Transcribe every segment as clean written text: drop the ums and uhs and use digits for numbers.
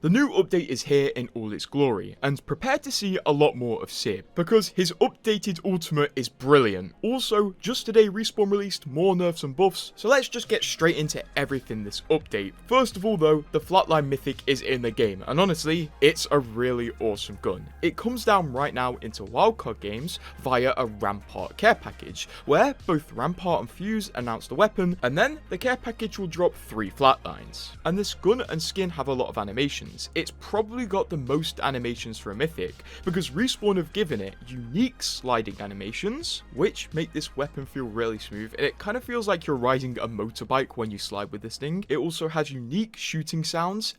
The new update is here in all its glory, and prepare to see a lot more of Seer, because his updated ultimate is brilliant. Also, just today Respawn released more nerfs and buffs, so let's just get straight into everything this update. First of all though, the Flatline mythic is in the game, and honestly, it's a really awesome gun. It comes down right now into wildcard games via a Rampart care package, where both Rampart and Fuse announce the weapon, and then the care package will drop 3 Flatlines. And this gun and skin have a lot of animations. It's probably got the most animations for a mythic, because Respawn have given it unique sliding animations, which make this weapon feel really smooth, and it kind of feels like you're riding a motorbike when you slide with this thing. It also has unique shooting sounds,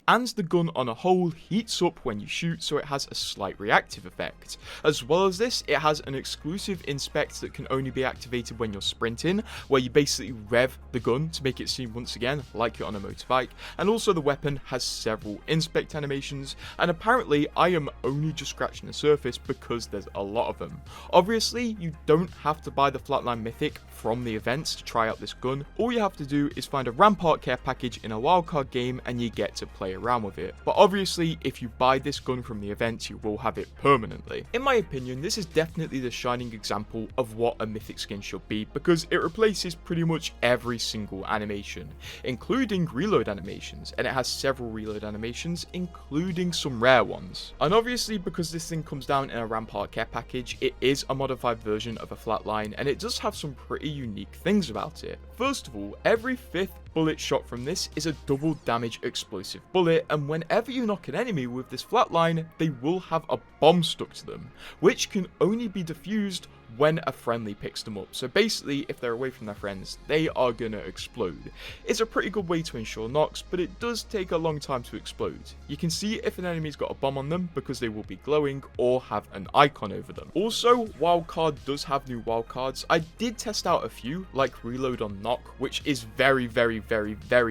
and the gun on a whole heats up when you shoot, so it has a slight reactive effect. As well as this, it has an exclusive inspect that can only be activated when you're sprinting, where you basically rev the gun to make it seem once again like you're on a motorbike. And also the weapon has several inspect animations, and apparently I am only just scratching the surface because there's a lot of them. Obviously, you don't have to buy the Flatline mythic from the events to try out this gun. All you have to do is find a Rampart care package in a wildcard game and you get to play around with it. But obviously, if you buy this gun from the events, you will have it permanently. In my opinion, this is definitely the shining example of what a mythic skin should be, because it replaces pretty much every single animation, including reload animations, and it has several reload animations, including some rare ones. And obviously, because this thing comes down in a Rampart care package, it is a modified version of a Flatline, and it does have some pretty unique things about it. First of all, every 5th bullet shot from this is a double damage explosive bullet, and whenever you knock an enemy with this Flatline, they will have a bomb stuck to them, which can only be defused when a friendly picks them up. So basically, if they're away from their friends, they are gonna explode. It's a pretty good way to ensure knocks, but it does take a long time to explode. You can see if an enemy's got a bomb on them because they will be glowing or have an icon over them. Also, wildcard does have new wildcards. I did test out a few, like reload on knock, which is very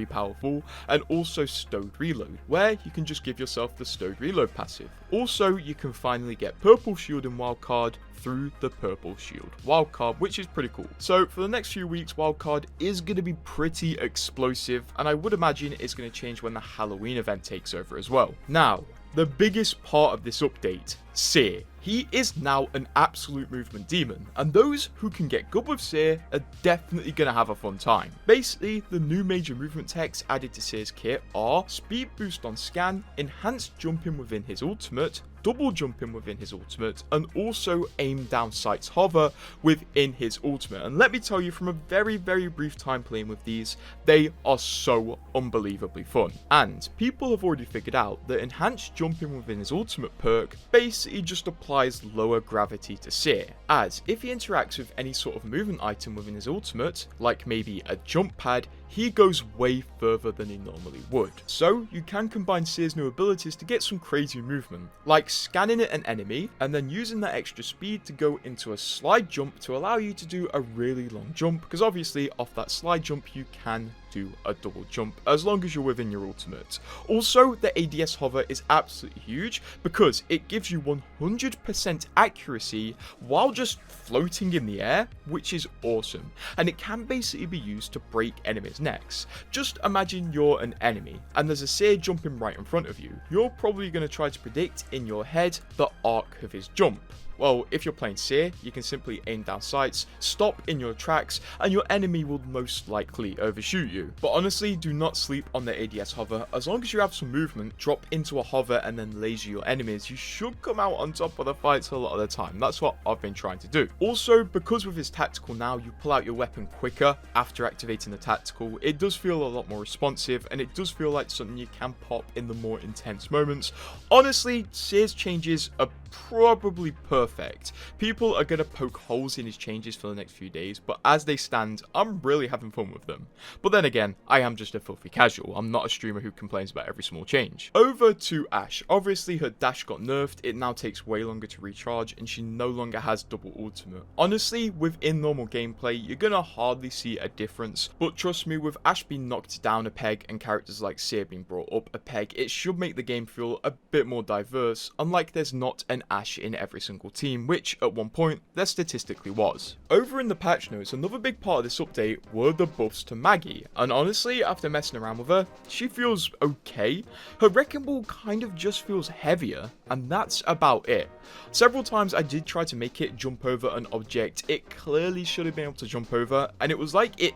powerful, and also stowed reload, where you can just give yourself the stowed reload passive. Also, you can finally get purple shield in wildcard through the purple shield wildcard, which is pretty cool. So for the next few weeks, wildcard is going to be pretty explosive, and I would imagine it's going to change when the Halloween event takes over as well. Now, the biggest part of this update, Seer. He is now an absolute movement demon, and those who can get good with Seer are definitely going to have a fun time. Basically, the new major movement techs added to Seer's kit are speed boost on scan, enhanced jumping within his ultimate, double jumping within his ultimate, and also aim down sights hover within his ultimate. And let me tell you, from a very brief time playing with these, they are so unbelievably fun. And people have already figured out that enhanced jumping within his ultimate perk basically just applies lower gravity to Seer, as if he interacts with any sort of movement item within his ultimate, like maybe a jump pad, he goes way further than he normally would. So you can combine Seer's new abilities to get some crazy movement, like scanning at an enemy and then using that extra speed to go into a slide jump to allow you to do a really long jump, because obviously off that slide jump you can do a double jump as long as you're within your ultimate. Also, the ADS hover is absolutely huge because it gives you 100% accuracy while just floating in the air, which is awesome, and it can basically be used to break enemies' necks. Just imagine you're an enemy and there's a Seer jumping right in front of you. You're probably going to try to predict in your head the arc of his jump. Well, if you're playing Seer, you can simply aim down sights, stop in your tracks, and your enemy will most likely overshoot you. But honestly, do not sleep on the ADS hover. As long as you have some movement, drop into a hover and then laser your enemies, you should come out on top of the fights a lot of the time. That's what I've been trying to do. Also, because with his tactical now, you pull out your weapon quicker after activating the tactical, it does feel a lot more responsive, and it does feel like something you can pop in the more intense moments. Honestly, Seer's changes are probably perfect. People are going to poke holes in his changes for the next few days, but as they stand, I'm really having fun with them. But then again, I am just a filthy casual. I'm not a streamer who complains about every small change. Over to Ashe. Obviously, her dash got nerfed. It now takes way longer to recharge, and she no longer has double ultimate. Honestly, within normal gameplay, you're going to hardly see a difference, but trust me, with Ashe being knocked down a peg and characters like Seer being brought up a peg, it should make the game feel a bit more diverse, unlike there's not an Ashe in every single team, which at one point there statistically was. Over in the patch notes, another big part of this update were the buffs to Maggie, and honestly, after messing around with her, she feels okay. Her wrecking ball kind of just feels heavier, and that's about it. Several times I did try to make it jump over an object it clearly should have been able to jump over, and it was like it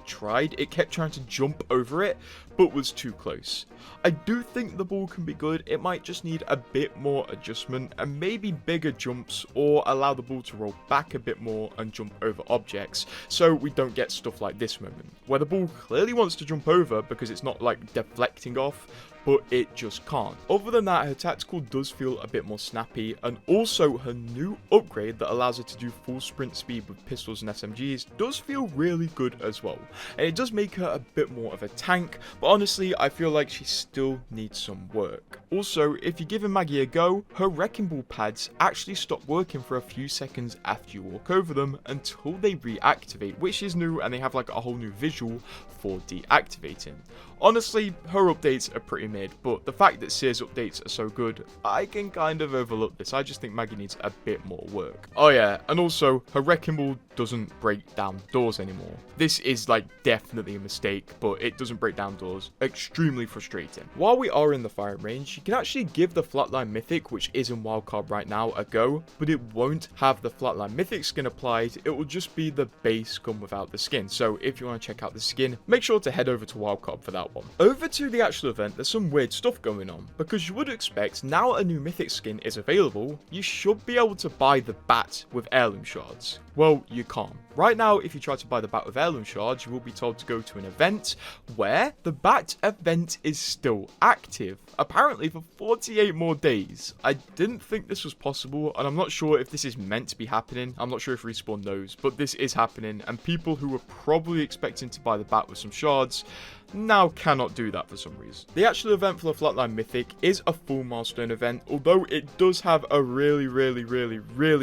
kept trying to jump over it, but was too close. I do think the ball can be good, it might just need a bit more adjustment and maybe bigger jumps, or allow the ball to roll back a bit more and jump over objects, so we don't get stuff like this moment, where the ball clearly wants to jump over because it's not like deflecting off, but it just can't. Other than that, her tactical does feel a bit more snappy, and also her new upgrade that allows her to do full sprint speed with pistols and SMGs does feel really good as well. And it does make her a bit more of a tank, but honestly, I feel like she still needs some work. Also, if you're giving Maggie a go, her wrecking ball pads actually stop working for a few seconds after you walk over them until they reactivate, which is new, and they have like a whole new visual for deactivating. Honestly, her updates are pretty mid, but the fact that Seer's updates are so good, I can kind of overlook this. I just think Maggie needs a bit more work. Oh yeah, and also, her wrecking ball doesn't break down doors anymore. This is like definitely a mistake, but it doesn't break down doors. Extremely frustrating. While we are in the firing range, you can actually give the Flatline mythic, which is in wildcard right now, a go, but it won't have the Flatline mythic skin applied. It will just be the base gun without the skin. So if you want to check out the skin, make sure to head over to wildcard for that one. Over to the actual event, there's some weird stuff going on, because you would expect now a new mythic skin is available, you should be able to buy the bat with heirloom shards. Well, you can't. Right now, if you try to buy the bat with heirloom shards, you will be told to go to an event where the bat event is still active, apparently for 48 more days. I didn't think this was possible, and I'm not sure if this is meant to be happening. I'm not sure if Respawn knows, but this is happening, and people who were probably expecting to buy the bat with some shards now cannot do that for some reason. The actual event for the Flatline Mythic is a full milestone event, although it does have a really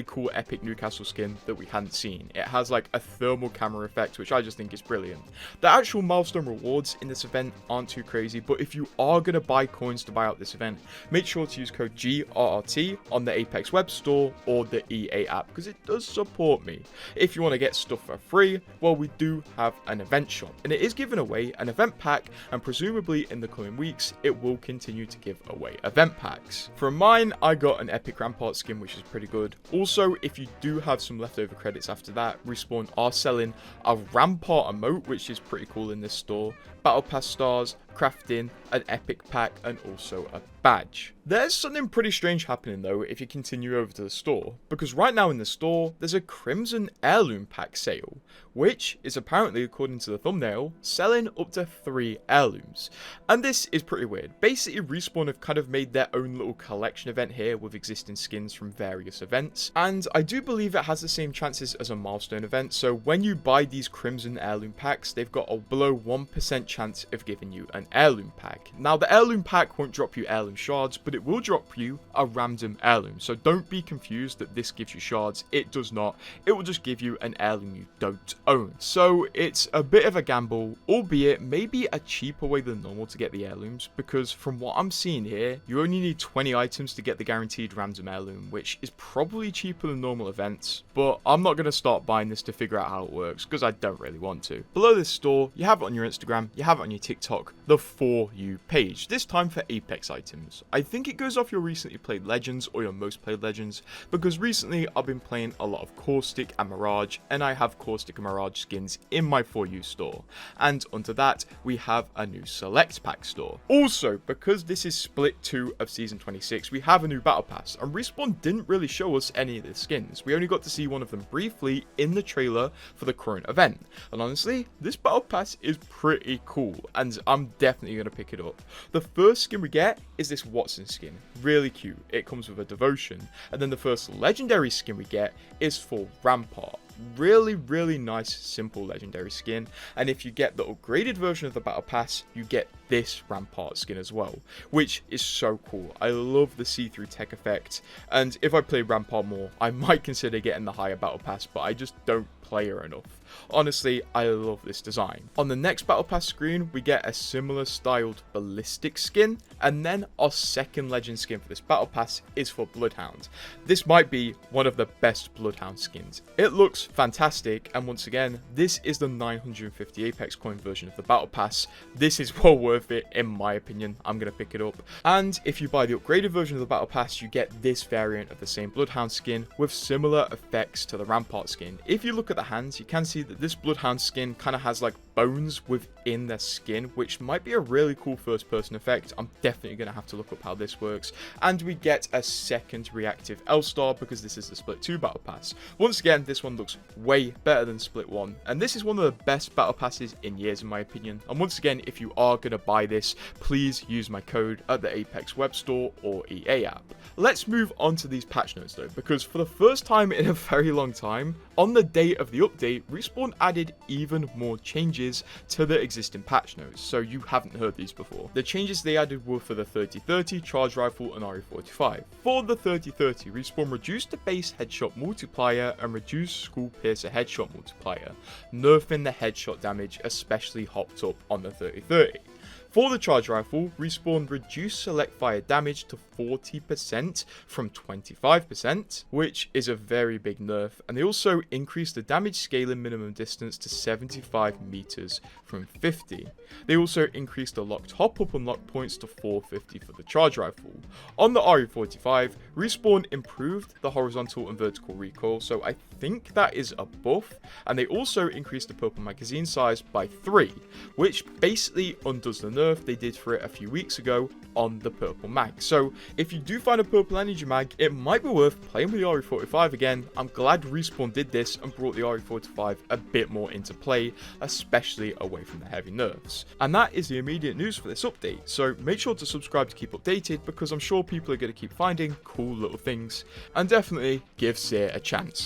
cool epic Newcastle skin that we hadn't seen. It has like a thermal camera effect, which I just think is brilliant. The actual milestone rewards in this event aren't too crazy, but if you are going to buy coins to buy out this event, make sure to use code GRRT on the Apex web store or the EA app, because it does support me. If you want to get stuff for free, well, we do have an event shop, and it is giving away an event pack, and presumably in the coming weeks it will continue to give away event packs. For mine, I got an epic rampart skin, which is pretty good. Also, if you do have some leftover credits after that, Respawn are selling a rampart emote, which is pretty cool in this store, battle pass stars, crafting, an epic pack, and also a badge. There's something pretty strange happening though if you continue over to the store, because right now in the store there's a Crimson heirloom pack sale, which is apparently, according to the thumbnail, selling up to 3 heirlooms. And this is pretty weird. Basically, Respawn have kind of made their own little collection event here with existing skins from various events, and I do believe it has the same chances as a milestone event. So when you buy these Crimson heirloom packs, they've got a below 1% chance of giving you an heirloom pack. Now the heirloom pack won't drop you heirloom shards, but it will drop you a random heirloom. So don't be confused that this gives you shards. It does not. It will just give you an heirloom you don't own. So it's a bit of a gamble, albeit maybe a cheaper way than normal to get the heirlooms, because from what I'm seeing here, you only need 20 items to get the guaranteed random heirloom, which is probably cheaper than normal events, but I'm not going to start buying this to figure out how it works, because I don't really want to. Below this store, you have it on your Instagram, you have it on your TikTok, the For You page, this time for Apex items. I think it goes off your recently played Legends or your most played Legends, because recently I've been playing a lot of Caustic and Mirage, and I have Caustic and Mirage skins in my For You store. And under that, we have a new Select Pack store. Also, because this is split 2 of Season 26, we have a new Battle Pass, and Respawn didn't really show us any of the skins. We only got to see one of them briefly in the trailer for the current event. And honestly, this Battle Pass is pretty cool, and I'm definitely going to pick it up. The first skin we get is this Watson skin. Really cute. It comes with a devotion. And then the first legendary skin we get is for Rampart. Really nice, simple legendary skin. And if you get the upgraded version of the Battle Pass, you get this Rampart skin as well, which is so cool. I love the see-through tech effect, and if I play Rampart more, I might consider getting the higher Battle Pass, but I just don't play her enough. Honestly, I love this design. On the next Battle Pass screen, we get a similar styled ballistic skin, and then our second legend skin for this Battle Pass is for Bloodhound. This might be one of the best Bloodhound skins. It looks fantastic, and once again, this is the 950 Apex coin version of the Battle Pass. This is well worth it, in my opinion. I'm going to pick it up. And if you buy the upgraded version of the Battle Pass, you get this variant of the same Bloodhound skin with similar effects to the Rampart skin. If you look at the hands, you can see that this Bloodhound skin kind of has like bones within their skin, which might be a really cool first person effect. I'm definitely going to have to look up how this works. And we get a second reactive L-Star because this is the Split 2 Battle Pass. Once again, this one looks way better than Split 1, and this is one of the best Battle Passes in years in my opinion. And once again, if you are going to buy this, please use my code at the Apex web store or EA app. Let's move on to these patch notes though, because for the first time in a very long time, on the day of the update, Respawn added even more changes to the existing patch notes, so you haven't heard these before. The changes they added were for the 30-30, Charge Rifle, and RE45. For the 30-30, Respawn reduced the base headshot multiplier and reduced Skull Piercer headshot multiplier, nerfing the headshot damage, especially hopped up on the 30-30. For the Charge Rifle, Respawn reduced select fire damage to 40% from 25%, which is a very big nerf, and they also increased the damage scaling minimum distance to 75 meters from 50. They also increased the locked hop-up unlock points to 450 for the Charge Rifle. On the RE45, Respawn improved the horizontal and vertical recoil, so I think that is a buff, and they also increased the purple magazine size by 3, which basically undoes the nerf they did for it a few weeks ago on the purple mag. So if you do find a purple energy mag, it might be worth playing with the RE45 again. I'm glad Respawn did this and brought the RE45 a bit more into play, especially away from the heavy nerfs. And that is the immediate news for this update, so make sure to subscribe to keep updated, because I'm sure people are going to keep finding cool little things, and definitely give Seer a chance.